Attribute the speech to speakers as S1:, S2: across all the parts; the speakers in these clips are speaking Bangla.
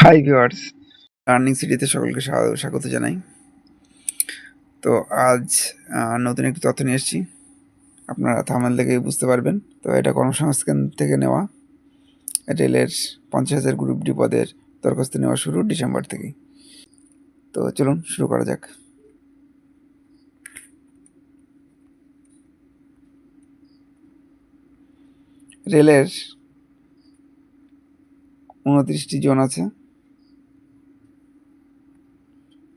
S1: হাই ভিউয়ার্স, লার্নিং সিটিতে সকলকে স্বাগত জানাই। তো আজ নতুন একটি তথ্য নিয়ে এসেছি। আপনারা থাম্বনেল দেখেই বুঝতে পারবেন। তো এটা কর্মসংস্থান থেকে নেওয়া। রেলের 50,000 গ্রুপ ডি পদের দরখাস্ত নেওয়া শুরু ডিসেম্বর থেকেই। তো চলুন শুরু করা যাক। রেলের 29টি জোন আছে।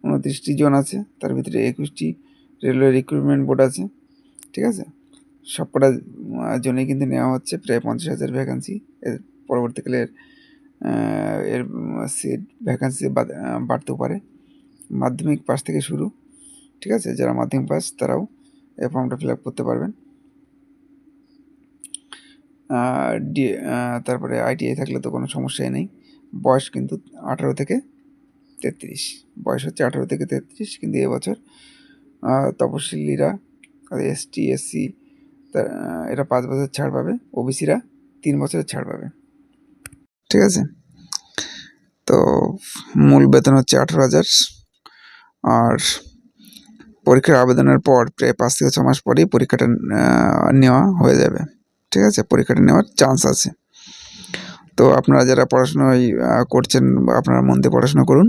S1: 29টি জোন আছে, তার ভিতরে 21টি রেলওয়ে রিক্রুটমেন্ট বোর্ড আছে। ঠিক আছে, সবকটা জন্যই কিন্তু নেওয়া হচ্ছে প্রায় 50,000 ভ্যাকান্সি। এর পরবর্তীকালে এর সিট ভ্যাকান্সি বাড়তেও পারে। মাধ্যমিক পাস থেকে শুরু। ঠিক আছে, যারা মাধ্যমিক পাস তারাও এই ফর্মটা ফিল আপ করতে পারবেন। তারপরে আইটিআই থাকলে তো কোনো সমস্যাই নেই। বয়স কিন্তু 18 থেকে 33। বয়স হচ্ছে 18 থেকে 33, কিন্তু এবছর তপশিলিরা, এসটি এসসি এরা 5 বছর ছাড় পাবে, ওবিসিরা 3 বছরের ছাড় পাবে। ঠিক আছে, তো মূল বেতন হচ্ছে 18,000। আর পরীক্ষার আবেদনের পর প্রায় 5 থেকে 6 মাস পরেই পরীক্ষাটা নেওয়া হয়ে যাবে। ঠিক আছে, পরীক্ষাটা নেওয়ার চান্স আছে। তো আপনারা যারা পড়াশোনায় করছেন, আপনারা মন দিয়ে পড়াশোনা করুন।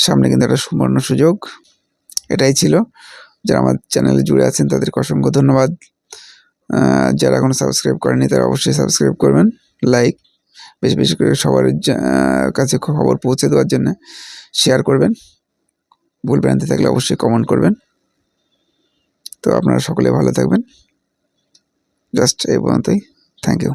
S1: সামনে কিন্তু একটা সুবর্ণ সুযোগ। এটাই ছিল। যারা আমার চ্যানেলে জুড়ে আছেন তাদেরকে অসংখ্য ধন্যবাদ। যারা এখনও সাবস্ক্রাইব করেনি তারা অবশ্যই সাবস্ক্রাইব করবেন। লাইক, বেশি বেশি করে সবার কাছে খবর পৌঁছে দেওয়ার জন্য শেয়ার করবেন। ভুল ভ্রান্তি থাকলে অবশ্যই কমেন্ট করবেন। তো আপনারা সকলে ভালো থাকবেন। জাস্ট এই পর্যন্তই। Thank you.